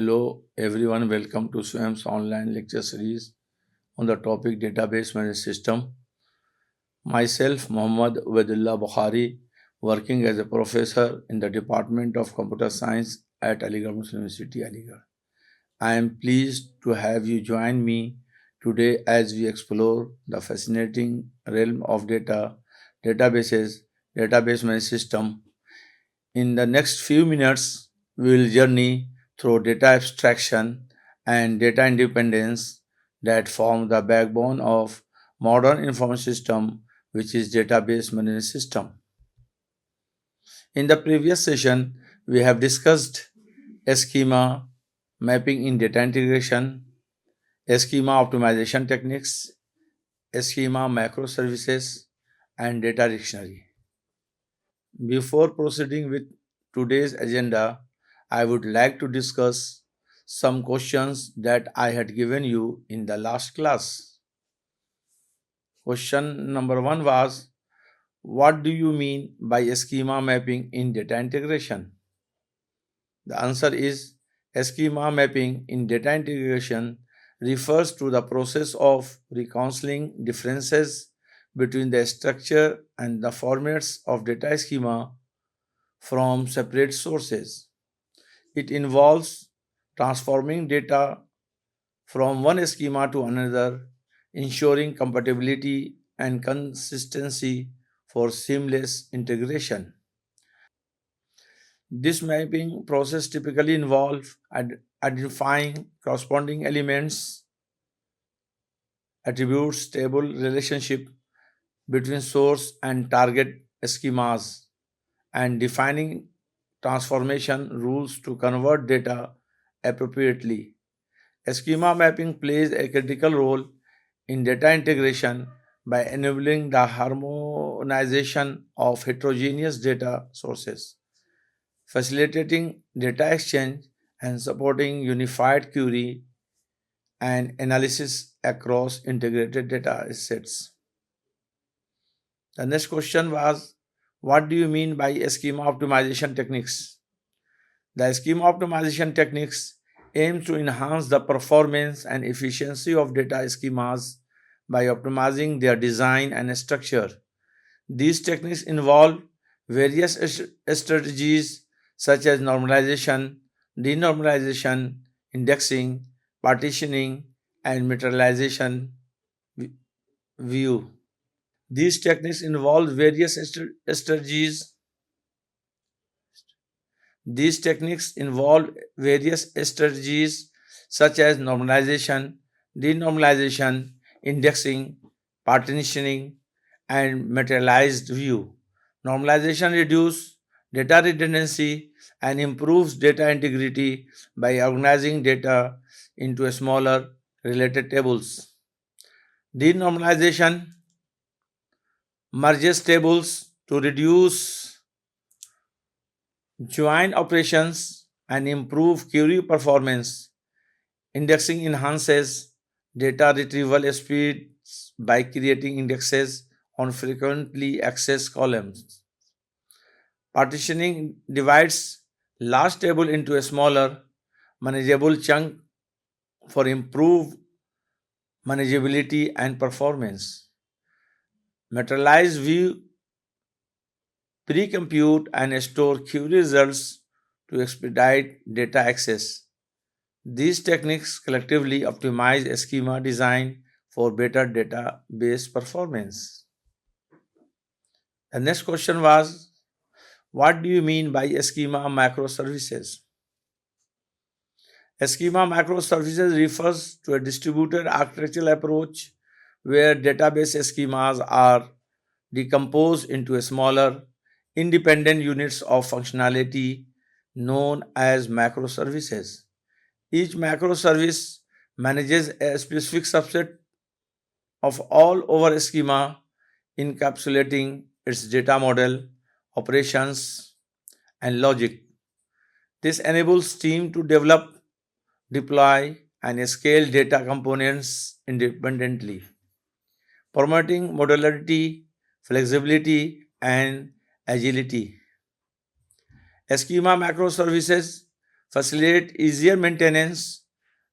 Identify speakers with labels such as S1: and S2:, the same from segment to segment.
S1: Hello everyone, welcome to SWAM's online lecture series on the topic Database Management System. Myself, Muhammad Ubaidullah Bukhari, working as a professor in the Department of Computer Science at Aligarh Muslim University, Aligarh. I am pleased to have you join me today as we explore the fascinating realm of databases, database management system. In the next few minutes, we will journey through data abstraction and data independence that form the backbone of modern information system, which is database management system. In the previous session, we have discussed schema, mapping in data integration, schema optimization techniques, schema macroservices, and data dictionary. Before proceeding with today's agenda, I would like to discuss some questions that I had given you in the last class. Question number 1 was, what do you mean by schema mapping in data integration? The answer is, schema mapping in data integration refers to the process of reconciling differences between the structure and the formats of data schema from separate sources. It involves transforming data from one schema to another, ensuring compatibility and consistency for seamless integration. This mapping process typically involves identifying corresponding elements, attributes, table relationship between source and target schemas, and defining transformation rules to convert data appropriately. Schema mapping plays a critical role in data integration by enabling the harmonization of heterogeneous data sources, facilitating data exchange, and supporting unified query and analysis across integrated data sets. The next question was, what do you mean by schema optimization techniques? The schema optimization techniques aim to enhance the performance and efficiency of data schemas by optimizing their design and structure. These techniques involve various strategies such as normalization, denormalization, indexing, partitioning, and materialization view. These techniques involve various strategies. These techniques involve various strategies such as normalization, denormalization, indexing, partitioning, and materialized view. Normalization reduces data redundancy and improves data integrity by organizing data into smaller related tables. Denormalization merges tables to reduce join operations and improve query performance. Indexing enhances data retrieval speeds by creating indexes on frequently accessed columns. Partitioning divides large table into a smaller, manageable chunk for improved manageability and performance. Materialized view pre-compute and store query results to expedite data access. These techniques collectively optimize schema design for better database performance. The next question was, what do you mean by schema macroservices? A schema macroservices refers to a distributed architectural approach where database schemas are decomposed into a smaller, independent units of functionality known as macroservices. Each macroservice manages a specific subset of all over schema, encapsulating its data model, operations, and logic. This enables team to develop, deploy, and scale data components independently, promoting modularity, flexibility, and agility. Schema macroservices facilitate easier maintenance,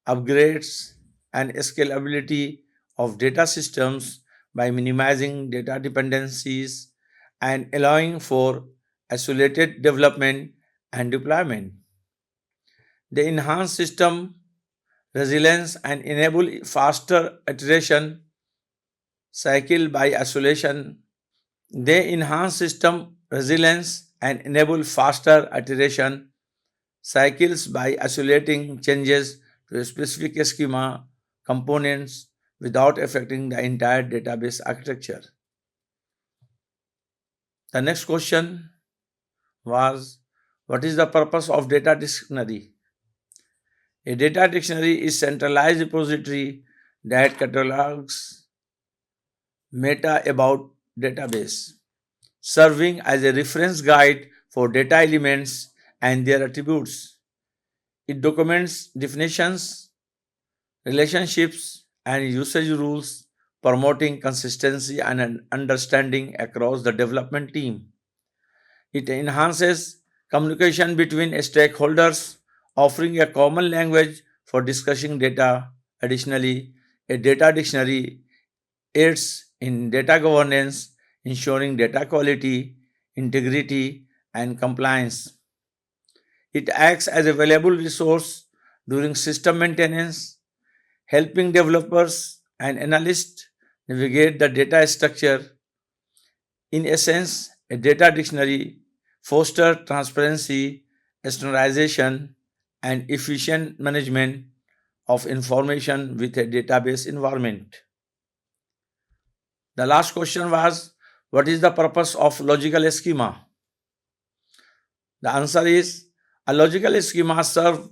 S1: upgrades, and scalability of data systems by minimizing data dependencies and allowing for isolated development and deployment. They enhance system resilience and enable faster iteration cycle by isolation. They enhance system resilience and enable faster iteration cycles by isolating changes to a specific schema components without affecting the entire database architecture. The next question was, what is the purpose of data dictionary? A data dictionary is centralized repository that catalogs meta about database, serving as a reference guide for data elements and their attributes. It documents definitions, relationships, and usage rules, promoting consistency and an understanding across the development team. It enhances communication between stakeholders, offering a common language for discussing data. Additionally, a data dictionary aids in data governance, ensuring data quality, integrity, and compliance. It acts as a valuable resource during system maintenance, helping developers and analysts navigate the data structure. In essence, a data dictionary fosters transparency, standardization, and efficient management of information with a database environment. The last question was, what is the purpose of logical schema? The answer is, a logical schema serves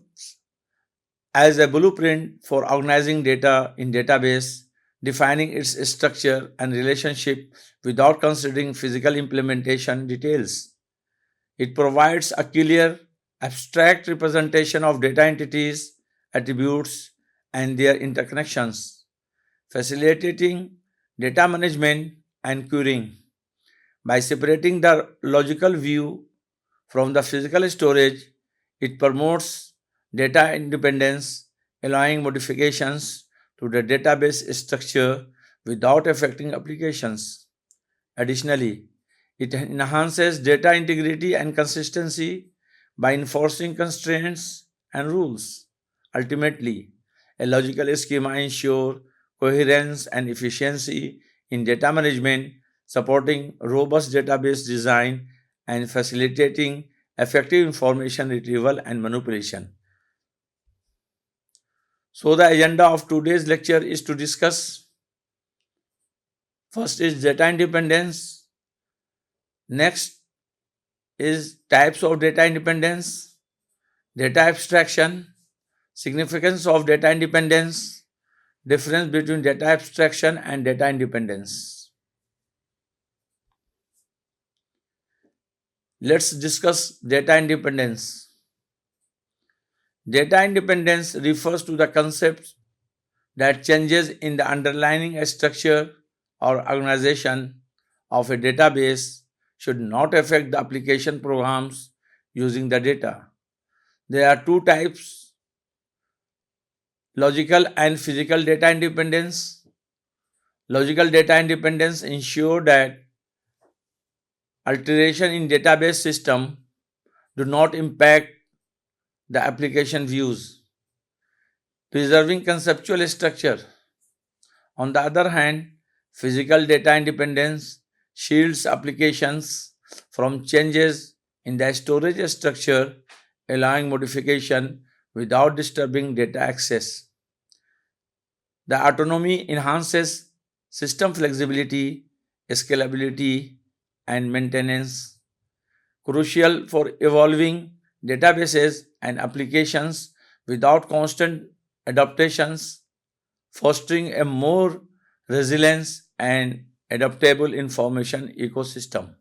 S1: as a blueprint for organizing data in database, defining its structure and relationship without considering physical implementation details. It provides a clear, abstract representation of data entities, attributes, and their interconnections, facilitating data management and querying. By separating the logical view from the physical storage, it promotes data independence, allowing modifications to the database structure without affecting applications. Additionally, it enhances data integrity and consistency by enforcing constraints and rules. Ultimately, a logical schema ensures coherence and efficiency in data management, supporting robust database design and facilitating effective information retrieval and manipulation. So, the agenda of today's lecture is to discuss, first is data independence, next is types of data independence, data abstraction, significance of data independence, difference between data abstraction and data independence. Let's discuss data independence. Data independence refers to the concept that changes in the underlying structure or organization of a database should not affect the application programs using the data. There are two types: logical and physical data independence. Logical data independence ensures that alteration in database system do not impact the application views, preserving conceptual structure. On the other hand, physical data independence shields applications from changes in the storage structure, allowing modification without disturbing data access. The autonomy enhances system flexibility, scalability, and maintenance, crucial for evolving databases and applications without constant adaptations, fostering a more resilient and adaptable information ecosystem.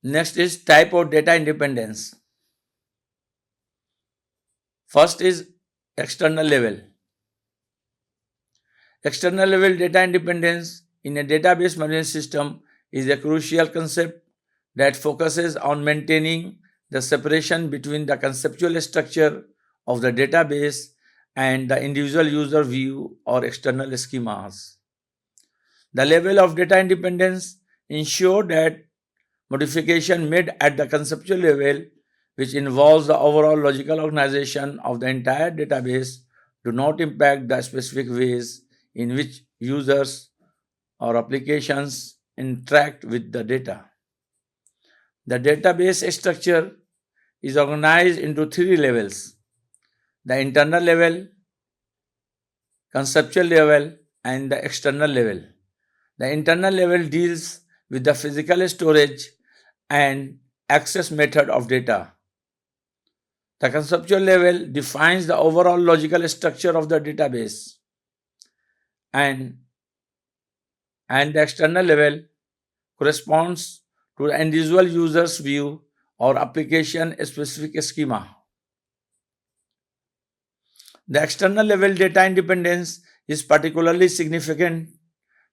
S1: Next is type of data independence. First is external level. External level data independence in a database management system is a crucial concept that focuses on maintaining the separation between the conceptual structure of the database and the individual user view or external schemas. The level of data independence ensures that modification made at the conceptual level, which involves the overall logical organization of the entire database, do not impact the specific ways in which users or applications interact with the data. The database structure is organized into three levels: the internal level, conceptual level, and the external level. The internal level deals with the physical storage and access method of data. The conceptual level defines the overall logical structure of the database, and, and the external level corresponds to the individual user's view or application specific schema. The external level data independence is particularly significant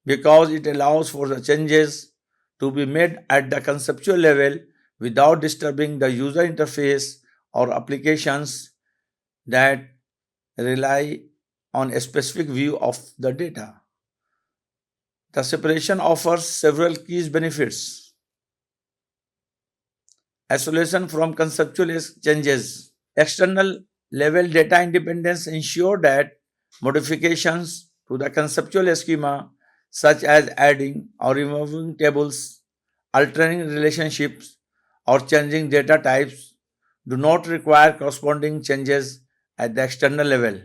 S1: because it allows for the changes to be made at the conceptual level without disturbing the user interface or applications that rely on a specific view of the data. The separation offers several key benefits. Isolation from conceptual changes. External level data independence ensure that modifications to the conceptual schema, such as adding or removing tables, altering relationships, or changing data types, do not require corresponding changes at the external level.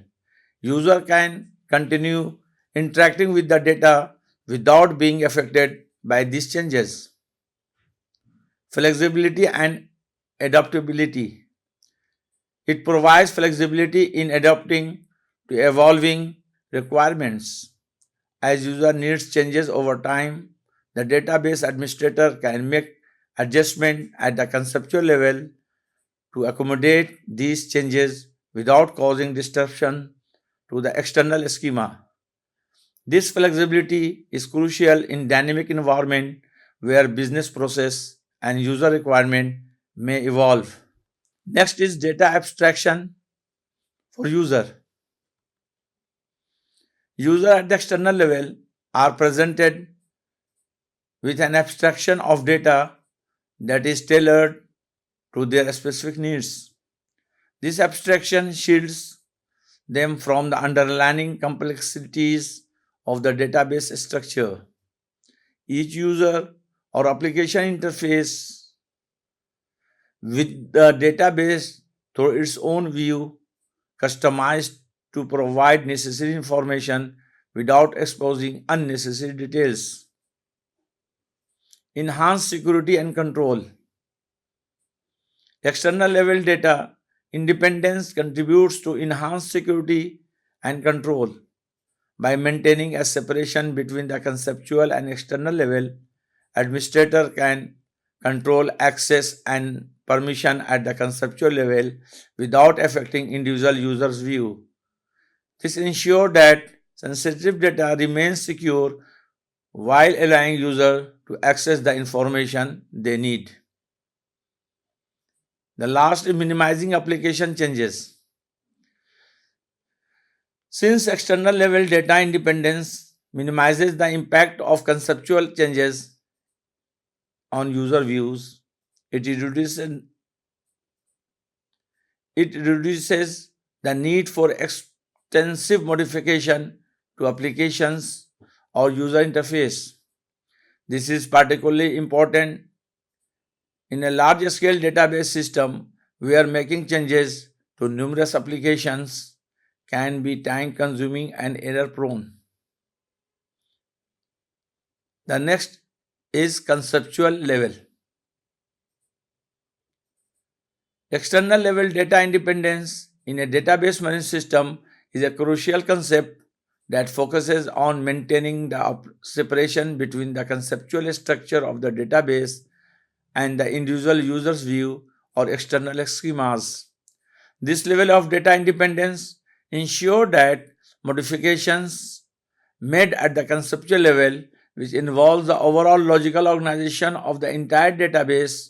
S1: User can continue interacting with the data without being affected by these changes. Flexibility and adaptability. It provides flexibility in adapting to evolving requirements. As user needs changes over time, the database administrator can make adjustments at the conceptual level to accommodate these changes without causing disruption to the external schema. This flexibility is crucial in dynamic environment where business process and user requirement may evolve. Next is data abstraction for user. User at the external level are presented with an abstraction of data that is tailored to their specific needs. This abstraction shields them from the underlying complexities of the database structure. Each user or application interface with the database through its own view, customized to provide necessary information without exposing unnecessary details. Enhanced security and control. External level data independence contributes to enhanced security and control. By maintaining a separation between the conceptual and external level, administrator can control access and permission at the conceptual level without affecting individual users' view. This ensures that sensitive data remains secure while allowing users to access the information they need. The last is minimizing application changes. Since external level data independence minimizes the impact of conceptual changes on user views, it reduces the need for extensive modification to applications or user interface. This is particularly important in a large scale database system where making changes to numerous applications can be time consuming and error prone. The next is conceptual level. External level data independence in a database management system is a crucial concept that focuses on maintaining the separation between the conceptual structure of the database and the individual user's view or external schemas. This level of data independence ensures that modifications made at the conceptual level which involves the overall logical organization of the entire database,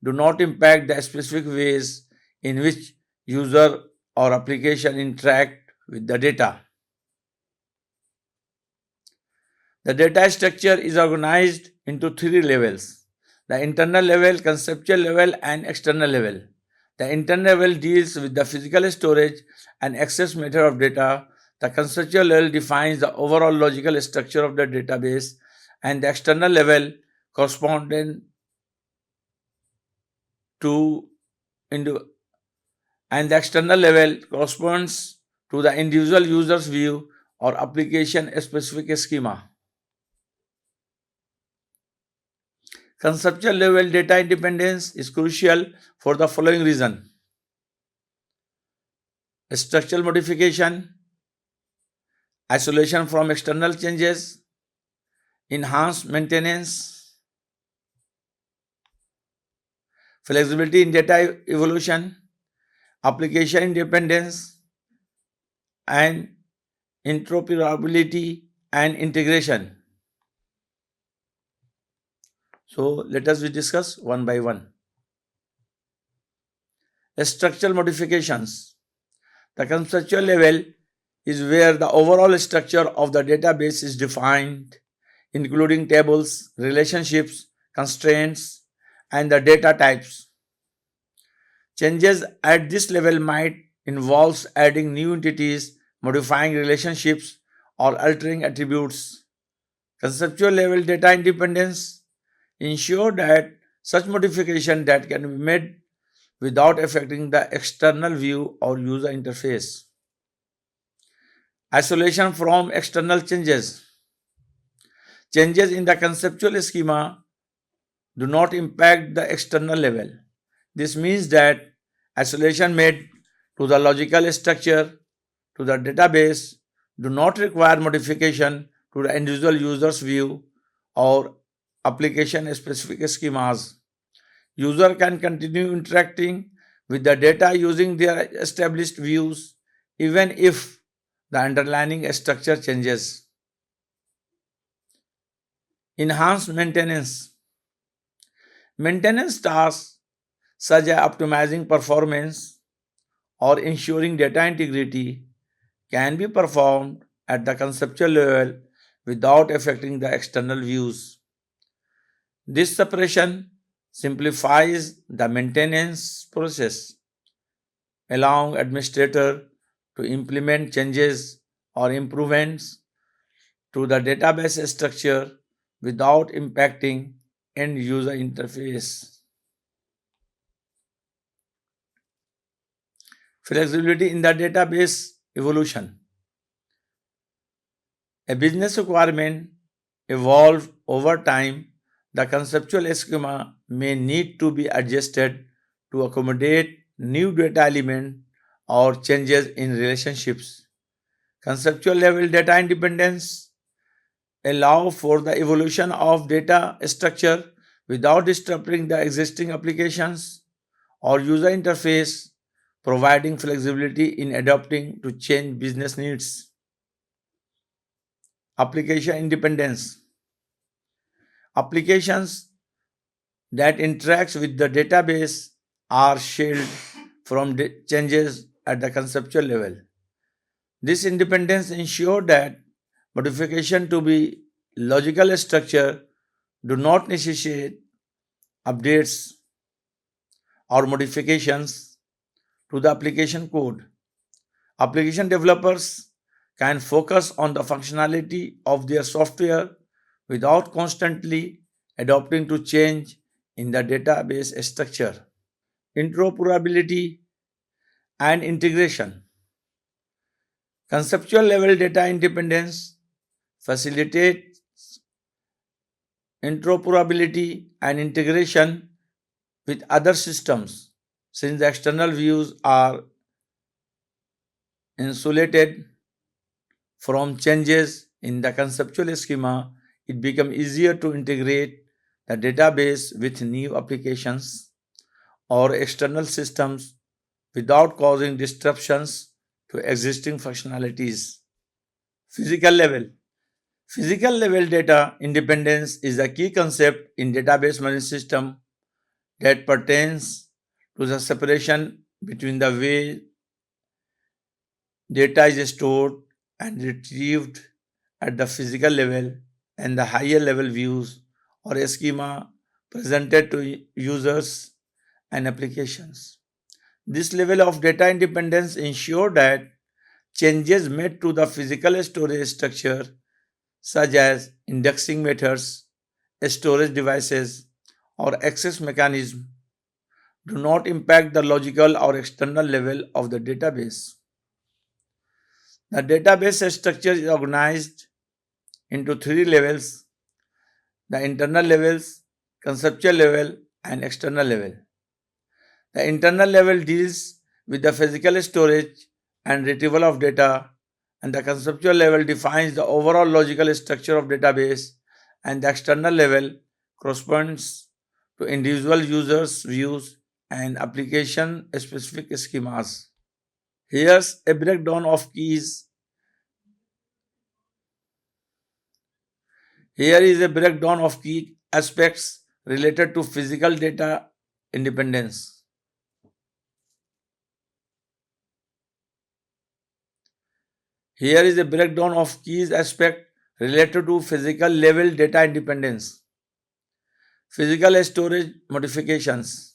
S1: do not impact the specific ways in which user or application interact with the data. The data structure is organized into three levels: the internal level, conceptual level, and external level. The internal level deals with the physical storage and access method of data. The conceptual level defines the overall logical structure of the database, and the external level corresponding to and the external level corresponds to the individual user's view or application specific schema. Conceptual level data independence is crucial for the following reason: structural modification, isolation from external changes, enhanced maintenance, flexibility in data evolution, application independence, and interoperability and integration. So let us discuss one by one. Structural modifications. The conceptual level is where the overall structure of the database is defined, including tables, relationships, constraints, and the data types. Changes at this level might involve adding new entities, modifying relationships, or altering attributes. Conceptual level data independence ensure that such modification that can be made without affecting the external view or user interface. Isolation from external changes. Changes in the conceptual schema do not impact the external level. This means that isolation made to the logical structure to the database do not require modification to the individual user's view or application specific schemas. User can continue interacting with the data using their established views even if the underlying structure changes. Enhanced maintenance. Maintenance tasks such as optimizing performance or ensuring data integrity can be performed at the conceptual level without affecting the external views. This separation simplifies the maintenance process, allowing administrator to implement changes or improvements to the database structure without impacting end user interface. Flexibility in the database evolution. A business requirement evolve over time. The conceptual schema may need to be adjusted to accommodate new data element or changes in relationships. Conceptual level data independence allow for the evolution of data structure without disrupting the existing applications or user interface, providing flexibility in adapting to change business needs. Application independence. Applications that interacts with the database are shielded from changes at the conceptual level. This independence ensures that modification to be logical structure do not necessitate updates or modifications to the application code. Application developers can focus on the functionality of their software without constantly adapting to change in the database structure. Interoperability and integration. Conceptual level data independence facilitates interoperability and integration with other systems. Since the external views are insulated from changes in the conceptual schema, it becomes easier to integrate the database with new applications or external systems without causing disruptions to existing functionalities. Physical level. Physical level data independence is a key concept in database management system that pertains to the separation between the way data is stored and retrieved at the physical level and the higher level views or schema presented to users and applications. This level of data independence ensures that changes made to the physical storage structure, such as indexing methods, storage devices, or access mechanism, do not impact the logical or external level of the database. The database structure is organized into three levels: the internal levels, conceptual level, and external level. The internal level deals with the physical storage and retrieval of data, and the conceptual level defines the overall logical structure of database, and the external level corresponds to individual users' views and application specific schemas. Here's a breakdown of keys. Here is a breakdown of key aspects related to physical data independence. Here is a breakdown of keys aspect related to physical level data independence. Physical storage modifications.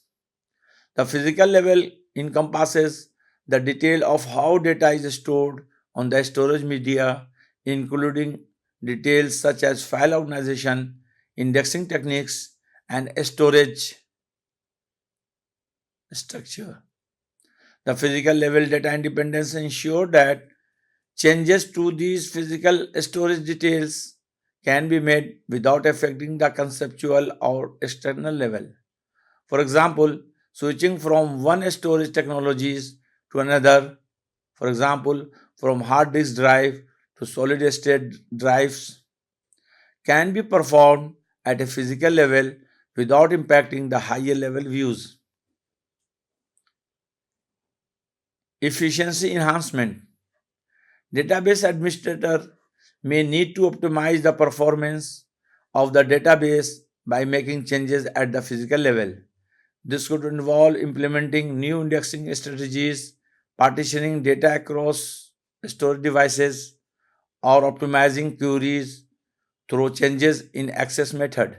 S1: The physical level encompasses the detail of how data is stored on the storage media, including details such as file organization, indexing techniques, and storage structure. The physical level data independence ensures that changes to these physical storage details can be made without affecting the conceptual or external level. For example, switching from one storage technologies to another, for example, from hard disk drive to solid state drives, can be performed at a physical level without impacting the higher level views. Efficiency enhancement. Database administrator may need to optimize the performance of the database by making changes at the physical level. This could involve implementing new indexing strategies, partitioning data across storage devices, or optimizing queries through changes in access method.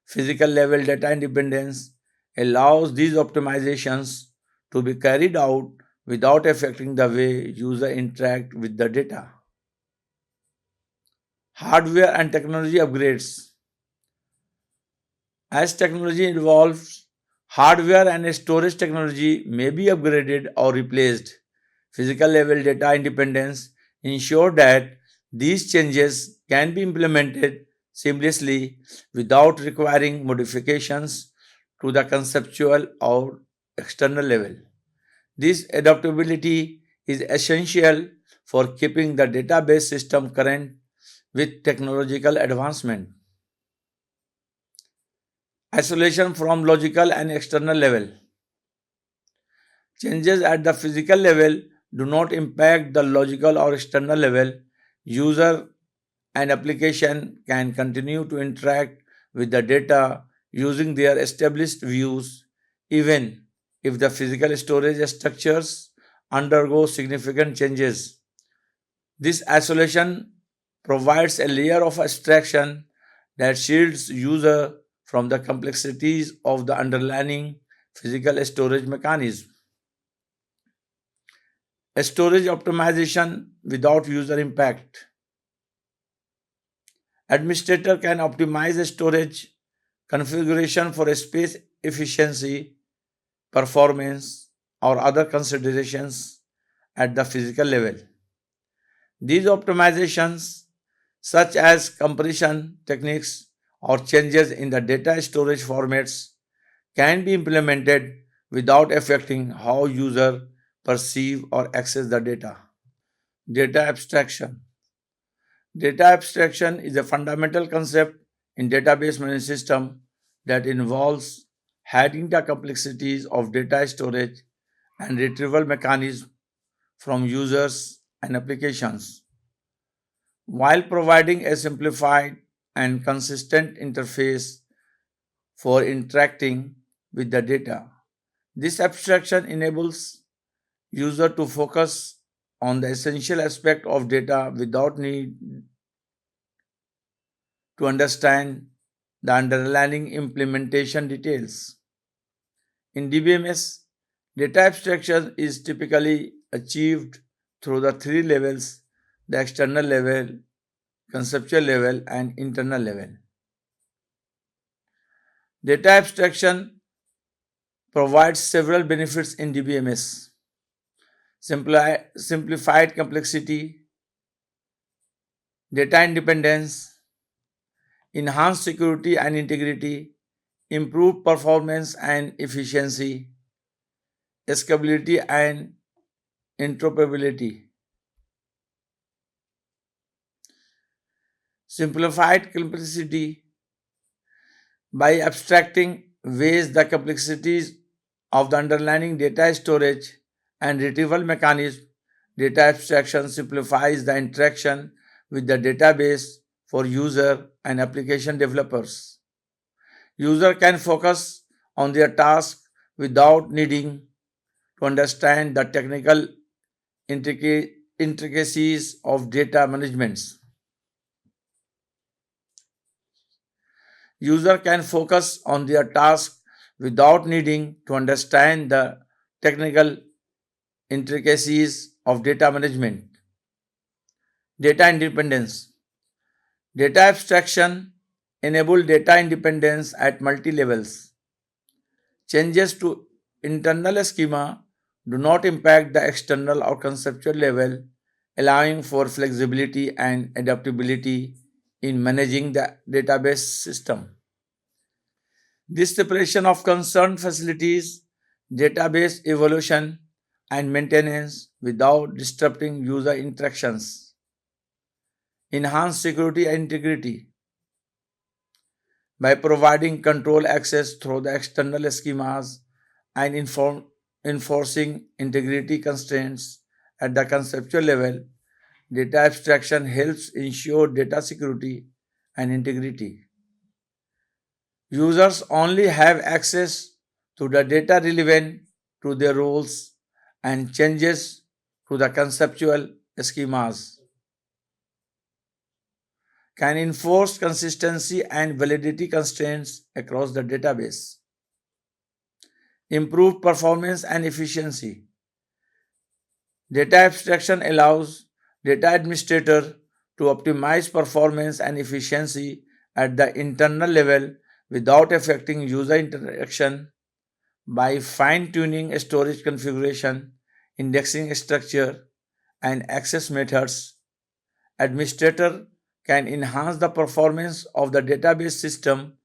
S1: Physical level data independence allows these optimizations to be carried out without affecting the way user interact with the data. Hardware and technology upgrades. As technology evolves, hardware and storage technology may be upgraded or replaced. Physical level data independence ensure that these changes can be implemented seamlessly without requiring modifications to the conceptual or external level. This adaptability is essential for keeping the database system current with technological advancement. Isolation from logical and external level. Changes at the physical level do not impact the logical or external level. User and application can continue to interact with the data using their established views even if the physical storage structures undergo significant changes. This isolation provides a layer of abstraction that shields user from the complexities of the underlying physical storage mechanism. Storage optimization without user impact. Administrator can optimize storage configuration for space efficiency, performance, or other considerations at the physical level. These optimizations, such as compression techniques or changes in the data storage formats, can be implemented without affecting how users perceive or access the data. Data abstraction. Data abstraction is a fundamental concept in database management system that involves hiding the complexities of data storage and retrieval mechanisms from users and applications. while providing a simplified and consistent interface for interacting with the data. This abstraction enables user to focus on the essential aspect of data without need to understand the underlying implementation details. In DBMS, data abstraction is typically achieved through the three levels: the external level, conceptual level, and internal level. Data abstraction provides several benefits in DBMS: simplified complexity, data independence, enhanced security and integrity, improved performance and efficiency, scalability and interoperability. Simplified complexity: by abstracting ways the complexities of the underlying data storage and retrieval mechanism, data abstraction simplifies the interaction with the database for user and application developers. User can focus on their task without needing to understand the technical intricacies of data management. User can focus on their task without needing to understand the technical intricacies of data management. Data independence: data abstraction enable data independence at multi levels. Changes to internal schema do not impact the external or conceptual level, allowing for flexibility and adaptability in managing the database system. This separation of concern facilities database evolution and maintenance without disrupting user interactions. Enhance security and integrity: by providing control access through the external schemas and enforcing integrity constraints at the conceptual level. Data abstraction helps ensure data security and integrity. Users only have access to the data relevant to their roles and changes to the conceptual schemas. Can enforce consistency and validity constraints across the database. Improve performance and efficiency: data abstraction allows data administrator to optimize performance and efficiency at the internal level without affecting user interaction. By fine-tuning storage configuration, indexing structure, and access methods, administrator can enhance the performance of the database system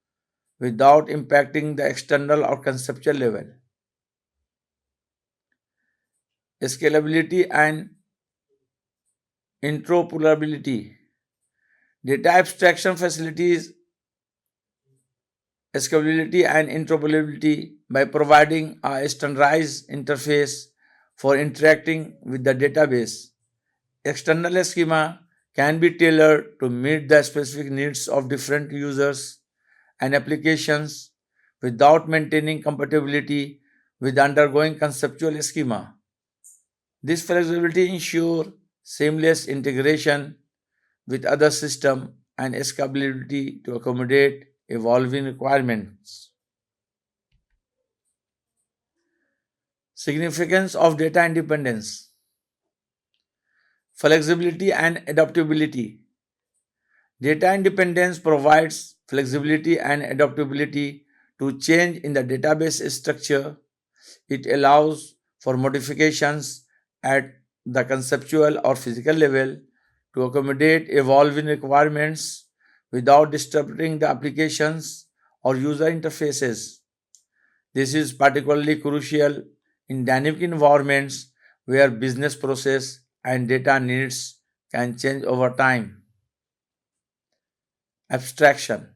S1: without impacting the external or conceptual level. Scalability and interoperability: data abstraction facilities scalability and interoperability by providing a standardized interface for interacting with the database. External schema can be tailored to meet the specific needs of different users and applications without maintaining compatibility with undergoing conceptual schema. This flexibility ensures seamless integration with other systems and scalability to accommodate evolving requirements. Significance of data independence: flexibility and adaptability. Data independence provides flexibility and adaptability to change in the database structure. It allows for modifications at the conceptual or physical level to accommodate evolving requirements without disrupting the applications or user interfaces. This is particularly crucial in dynamic environments where business process and data needs can change over time. Abstraction: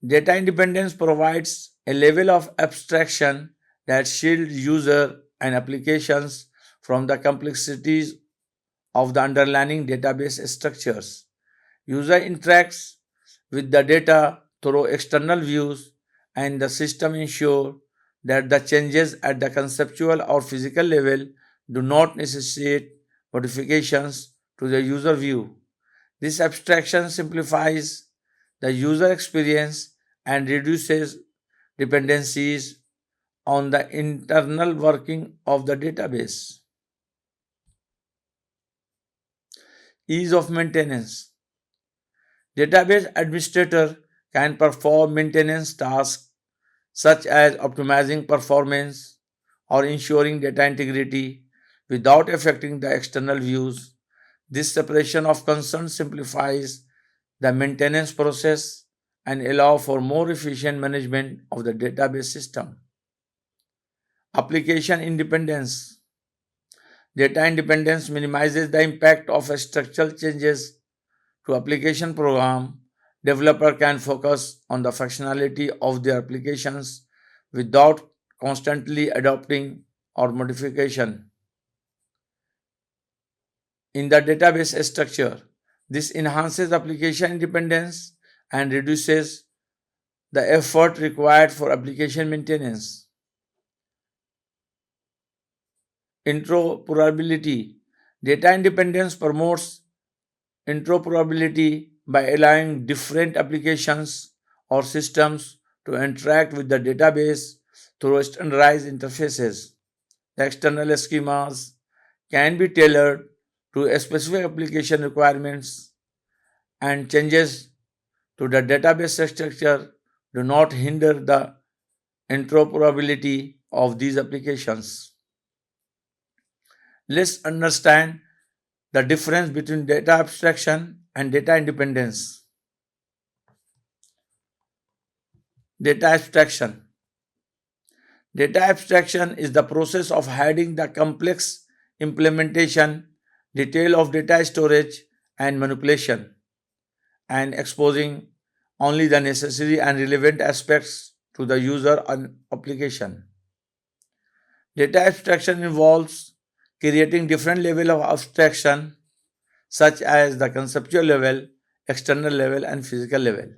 S1: data independence provides a level of abstraction that shields user and applications from the complexities of the underlying database structures. User interacts with the data through external views, and the system ensures that the changes at the conceptual or physical level do not necessitate modifications to the user view. This abstraction simplifies the user experience and reduces dependencies on the internal working of the database. Ease of maintenance. Database administrator can perform maintenance tasks such as optimizing performance or ensuring data integrity without affecting the external views. This separation of concern simplifies the maintenance process and allow for more efficient management of the database system. Application independence. Data independence minimizes the impact of structural changes to application program. Developer can focus on the functionality of their applications without constantly adopting or modification in the database structure. This enhances application independence and reduces the effort required for application maintenance. Interoperability. Data independence promotes interoperability by allowing different applications or systems to interact with the database through standardized interfaces. The external schemas can be tailored to specific application requirements, and changes to the database structure do not hinder the interoperability of these applications. Let's understand the difference between data abstraction and data independence. Data abstraction. Data abstraction is the process of hiding the complex implementation, detail of data storage and manipulation, and exposing only the necessary and relevant aspects to the user and application. Data abstraction involves creating different levels of abstraction such as the conceptual level, external level, and physical level.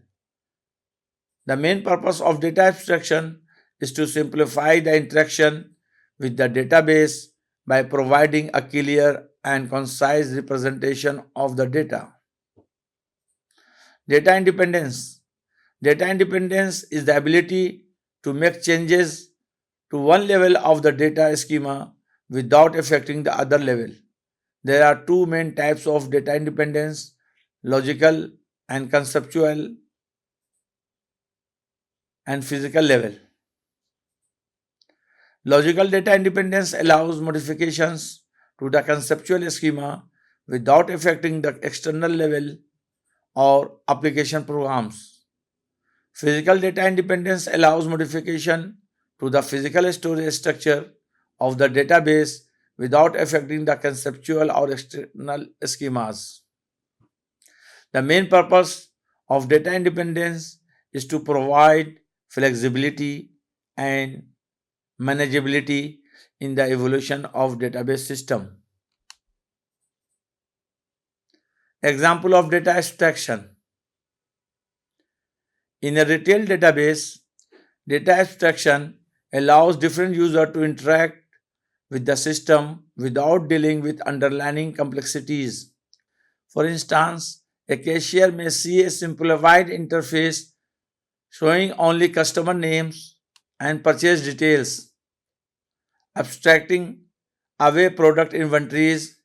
S1: The main purpose of data abstraction is to simplify the interaction with the database by providing a clear and concise representation of the data. Data independence. Data independence is the ability to make changes to one level of the data schema without affecting the other level. There are two main types of data independence: logical and conceptual and physical level. Logical data independence allows modifications to the conceptual schema without affecting the external level or application programs. Physical data independence allows modification to the physical storage structure of the database without affecting the conceptual or external schemas. The main purpose of data independence is to provide flexibility and manageability in the evolution of database system. Example of data abstraction. In a retail database, data abstraction allows different users to interact with the system without dealing with underlying complexities. For instance, a cashier may see a simplified interface showing only customer names and purchase details, abstracting away product inventories,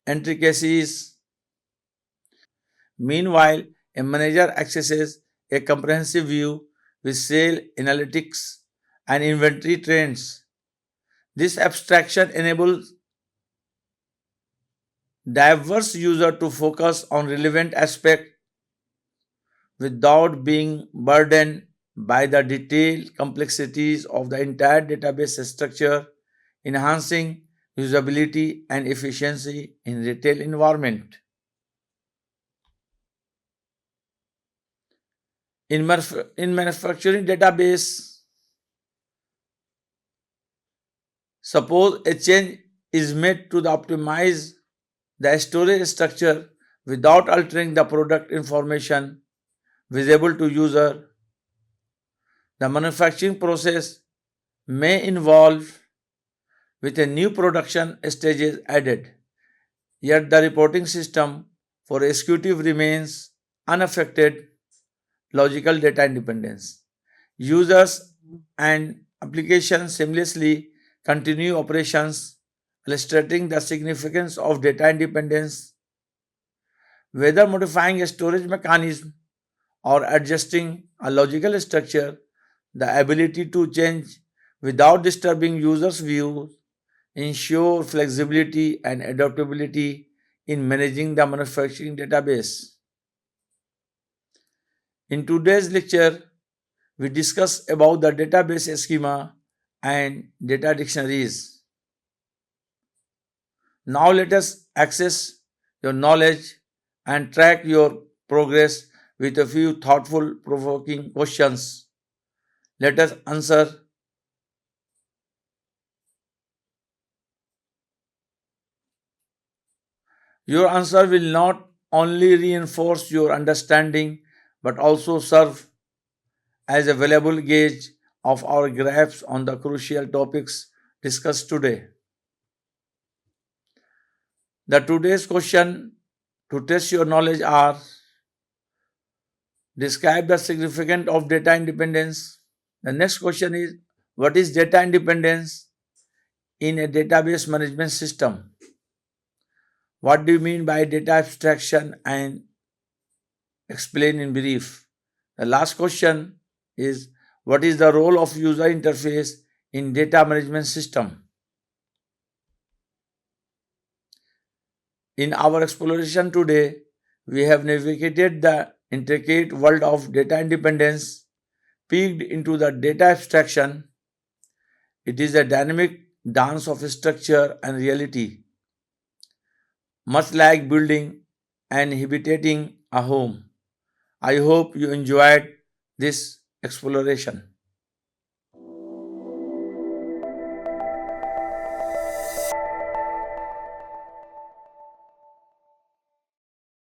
S1: intricacies. Meanwhile, a manager accesses a comprehensive view with sale analytics and inventory trends. This abstraction enables diverse users to focus on relevant aspects without being burdened by the detailed complexities of the entire database structure, enhancing usability and efficiency in retail environment. In manufacturing database, suppose a change is made to the optimize the storage structure without altering the product information visible to user. The manufacturing process may involve with a new production stages added, yet the reporting system for executive remains unaffected. Logical data independence. Users and applications seamlessly continue operations, illustrating the significance of data independence. Whether modifying a storage mechanism or adjusting a logical structure, the ability to change without disturbing users' views ensure flexibility and adaptability in managing the manufacturing database. In today's lecture, we discuss about the database schema and data dictionaries. Now let us access your knowledge and track your progress with a few thoughtful, provoking questions. Let us answer. Your answer will not only reinforce your understanding but also serve as a valuable gauge of our grasp on the crucial topics discussed today. The today's question to test your knowledge are: describe the significance of data independence. The next question is: what is data independence in a database management system? What do you mean by data abstraction, and explain in brief? The last question is: what is the role of user interface in data management system? In our exploration today, we have navigated the intricate world of data independence, peeked into the data abstraction. It is a dynamic dance of structure and reality, much like building and inhabiting a home. I hope you enjoyed this exploration.